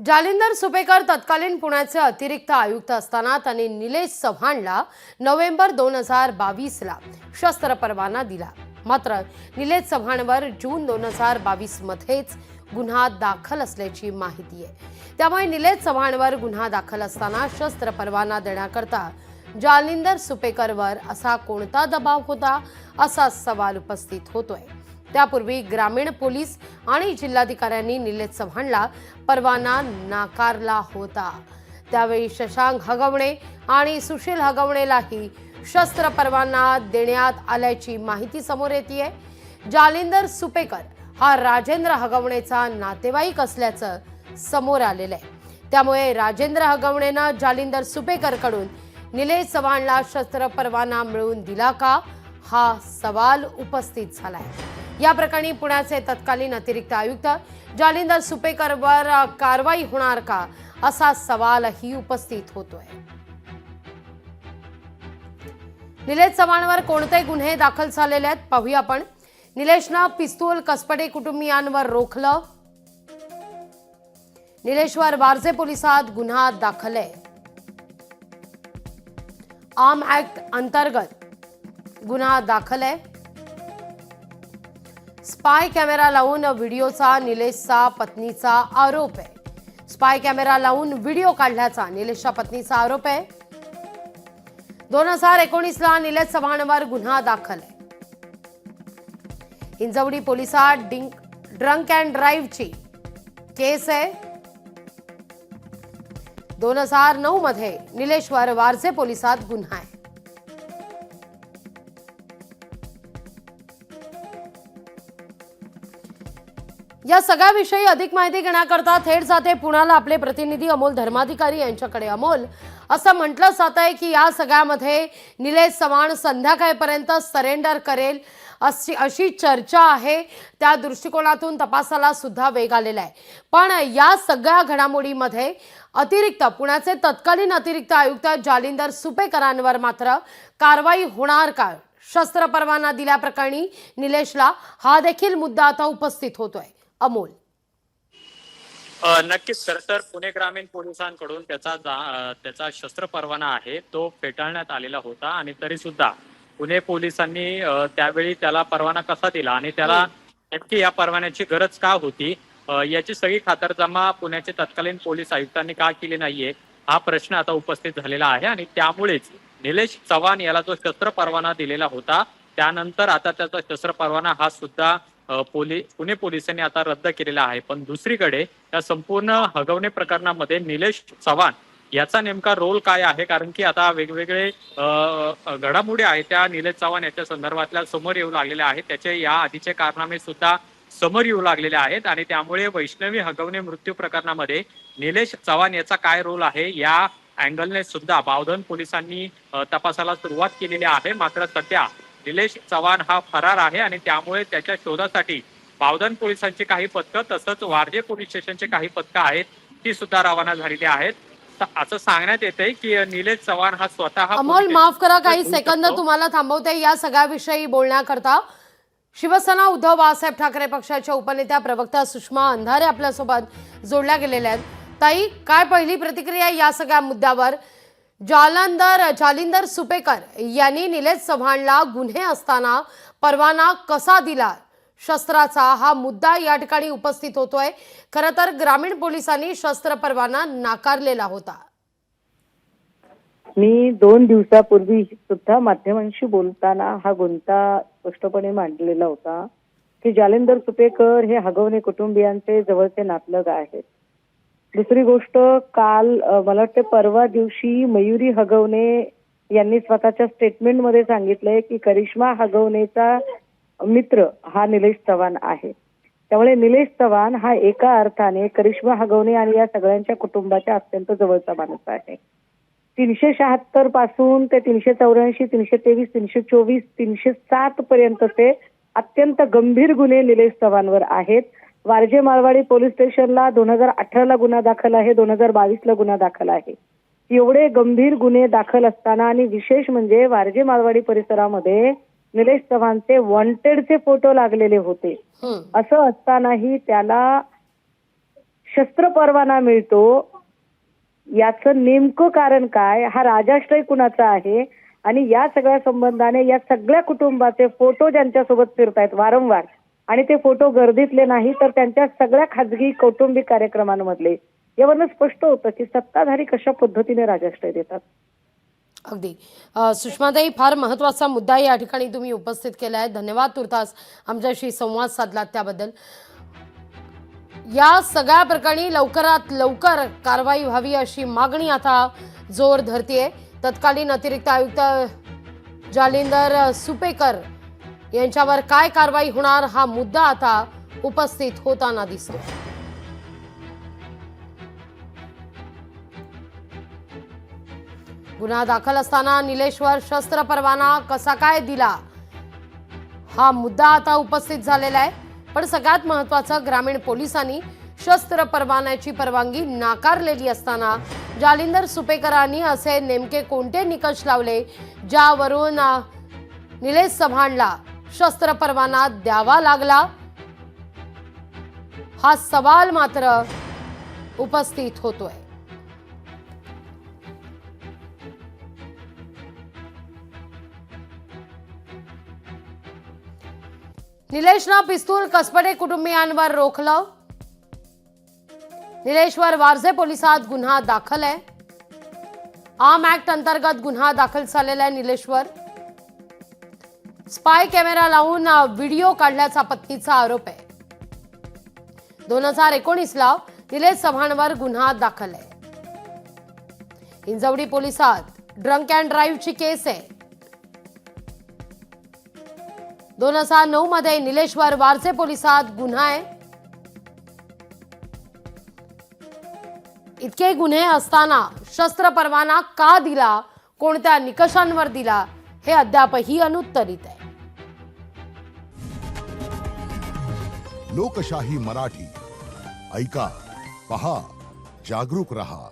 जालिंदर सुपेकर तत्कालीन पुण्याचे अतिरिक्त आयुक्त असताना त्यांनी निलेश चव्हाणला नोव्हेंबर 2022 ला शस्त्र परवाना दिला। मात्र निलेश चव्हाणवर जून 2022 मध्येच गुन्हा दाखल असल्याची माहिती आहे। त्यामुळे निलेश चव्हाणवर गुन्हा दाखल असताना शस्त्र परवाना देण्याकरता जालिंदर सुपेकरवर असा कोणता दबाव होता, असा सवाल उपस्थित होतोय। त्यापूर्वी ग्रामीण पोलीस आणि जिल्हाधिकाऱ्यांनी निलेश चव्हाणला परवाना नाकारला होता। त्यावेळी शशांक हगवणे आणि सुशील हगवणेलाही शस्त्र परवाना देण्यात आल्याची माहिती समोर येते। जालिंदर सुपेकर हा राजेंद्र हगवणेचा नातेवाईक असल्याचं समोर आलेलं आहे। त्यामुळे राजेंद्र हगवणेनं जालिंदर सुपेकरकडून निलेश चव्हाणला शस्त्र परवाना मिळवून दिला का, हा सवाल उपस्थित झालाय। या प्रकरणी पुण्याचे तत्कालीन अतिरिक्त आयुक्त जालिंदर सुपेकरवर कारवाई होणार का, असा सवालही उपस्थित होतोय। निलेश चव्हाणवर कोणते गुन्हे दाखल झालेले आहेत पाहूया आपण। निलेशनं पिस्तूल कसपटे कुटुंबियांवर रोखलं। निलेशवर वारजे पोलिसात गुन्हा दाखल आहे। आर्म ऍक्ट अंतर्गत गुन्हा दाखल आहे। स्पाय कॅमेरा लावून व्हिडिओचा निलेशचा पत्नीचा आरोप आहे। स्पाय कॅमेरा लावून व्हिडिओ काढल्याचा निलेशच्या पत्नीचा आरोप आहे। 2019 ला निलेश चव्हाणवर गुन्हा दाखल आहे। हिंजवडी पोलिसात ड्रंक अँड ड्राईव्हची केस आहे। 2009 मध्ये निलेशवर वारजे पोलिसात गुन्हा आहे। या सगळ्याविषयी अधिक माहिती घेण्याकरता थेट जाते पुण्याला आपले प्रतिनिधी अमोल धर्माधिकारी यांच्याकडे। अमोल, असं म्हटलं जात आहे की या सगळ्यामध्ये निलेश चव्हाण संध्याकाळपर्यंत सरेंडर करेल अशी चर्चा आहे। त्या दृष्टिकोनातून तपासाला सुद्धा वेग आलेला आहे। पण या सगळ्या घडामोडीमध्ये पुण्याचे तत्कालीन अतिरिक्त आयुक्त जालिंदर सुपेकरांवर मात्र कारवाई होणार का? शस्त्र परवाना दिल्याप्रकरणी निलेशला हा देखील मुद्दा आता उपस्थित होतोय। अमोल, नक्कीच खरं तर पुणे ग्रामीण पोलिसांकडून त्याचा शस्त्र परवाना आहे तो फेटाळण्यात आलेला होता आणि तरी सुद्धा पुणे पोलिसांनी त्यावेळी त्याला परवाना कसा दिला आणि त्याला नक्की या परवान्याची गरज का होती याची सगळी खातरजमा पुण्याचे तत्कालीन पोलीस आयुक्तांनी का केली नाहीये, हा प्रश्न आता उपस्थित झालेला आहे। आणि त्यामुळेच निलेश चव्हाण याला जो शस्त्र परवाना दिलेला होता त्यानंतर आता त्याचा शस्त्र परवाना हा सुद्धा पुणे पोलिसांनी आता रद्द केलेला आहे। पण दुसरीकडे या संपूर्ण हगवणे प्रकरणामध्ये निलेश चव्हाण याचा नेमका रोल काय आहे, कारण की आता वेगवेगळे घडामोडी आहेत त्या निलेश चव्हाण याच्या संदर्भातल्या समोर येऊ लागलेल्या आहेत। त्याचे या आधीचे कारनामे सुद्धा समोर येऊ लागलेले आहेत आणि त्यामुळे वैष्णवी हगवणे मृत्यू प्रकरणामध्ये निलेश चव्हाण याचा काय रोल आहे या अँगलने सुद्धा बावधन पोलिसांनी तपासाला सुरुवात केलेली आहे। मात्र सध्या निलेश चव्हाण हा फरार आहे आणि त्यामुळे त्याच्या शोधासाठी बावधन पोलिसांची काही पथकं तसंच वारजे पोलीस स्टेशनचे काही पथकं आहेत ती सुद्धा रवाना झालेली आहेत। असं सांगण्यात येतंय की निलेश चव्हाण हा स्वतः अमोल, माफ करा काही सेकंद तुम्हाला थांबवते या सगळ्याविषयी बोलण्याकरता। शिवसेना उद्धव बाळासाहेब ठाकरे पक्षाच्या उपनेत्या प्रवक्ता सुषमा अंधारे आपल्यासोबत जोडल्या गेलेल्या आहेत। ताई, काय पहिली प्रतिक्रिया या सगळ्या मुद्द्यावर? जालिंदर सुपेकर यांनी निलेश चव्हाणला गुन्हे असताना परवाना कसा दिला शस्त्राचा, हा मुद्दा या ठिकाणी उपस्थित होतोय। खरं तर ग्रामीण पोलिसांनी शस्त्र परवाना नाकारलेला होता। मी 2 दिवसापूर्वी सुद्धा माध्यमांशी बोलताना हा गुंता स्पष्टपणे मांडलेला होता की जालिंदर सुपेकर हे हगवणे कुटुंबियांचे जवळचे नातलग आहेत। दुसरी गोष्ट, काल मला वाटते परवा दिवशी मयुरी हगवणे यांनी स्वतःच्या स्टेटमेंटमध्ये सांगितलंय की करिश्मा हगवणेचा मित्र हा निलेश चव्हाण आहे। त्यामुळे निलेश चव्हाण हा एका अर्थाने करिश्मा हगवणे आणि या सगळ्यांच्या कुटुंबाच्या अत्यंत जवळचा माणूस आहे। 376 पासून ते 384, 323, 324, 307 पर्यंतचे अत्यंत गंभीर गुन्हे निलेश चव्हाणवर आहेत। वारजे माळवाडी पोलीस स्टेशनला 2018 ला गुन्हा दाखल आहे, 2022 ला गुन्हा दाखल आहे। एवढे गंभीर गुन्हे दाखल असताना आणि विशेष म्हणजे वारजे माळवाडी परिसरामध्ये निलेश चव्हाणचे वॉन्टेडचे फोटो लागलेले होते। असं असतानाही त्याला शस्त्र परवाना मिळतो, याचं नेमकं कारण काय, हा राजाश्रय कुणाचा आहे आणि या सगळ्या संबंधाने या सगळ्या कुटुंबाचे फोटो ज्यांच्यासोबत फिरतायत वारंवार आणि ते फोटो गर्दीतले नाही तर त्यांच्या सगळ्या खाजगी कौटुंबिक कार्यक्रमांमधले, यावरून स्पष्ट होतं की सत्ताधारी कशा पद्धतीने राजाश्रय देतात. अगदी सुषमाताई, फार महत्त्वाचा मुद्दा या ठिकाणी तुम्ही उपस्थित केला आहे. धन्यवाद तुर्तास आमच्याशी संवाद साधलात त्याबद्दल. या सगळ्या प्रकरणी लवकरात लवकर कारवाई व्हावी अशी मागणी आता जोर धरतीये. तत्कालीन अतिरिक्त आयुक्त जालिंदर सुपेकर यांच्यावर काय कारवाई होणार हा मुद्दा आता उपस्थित होताना दिसतो. गुन्हा दाखल असताना निलेशवर शस्त्र परवाना कसा काय दिला हा मुद्दा आता उपस्थित झालेला आहे. पण सगळ्यात महत्त्वाचं, ग्रामीण पोलिसांनी शस्त्र परवान्याची परवानगी नाकारलेली असताना जालिंदर सुपेकरांनी असे नेमके कोणते निकष लावले ज्यावरून निलेश चव्हाणला शस्त्र परवाना द्यावा लागला, हा सवाल मात्र उपस्थित होतोय. निलेशनं पिस्तूल कसबडे कुटुंबियांवर रोखलं. निलेशवर वारजे पोलिसात गुन्हा दाखल आहे. आर्म ऍक्ट अंतर्गत गुन्हा दाखल झालेला आहे. निलेशवर स्पाय कॅमेरा लावून व्हिडिओ काढल्याचा पत्नीचा आरोप आहे. 2019ला निलेश चव्हाणवर गुन्हा दाखल आहे. हिंजवडी पोलिसात ड्रंक अँड ड्राईव्हची केस आहे. 2009 मध्ये निलेशवर वारजे पोलिसात गुन्हा आहे. इतके गुन्हे असताना शस्त्र परवाना का दिला, कोणत्या निकषांवर दिला, हे अद्यापही अनुत्तरित आहे. लोकशाही मराठी ऐका, पहा, जागरूक रहा.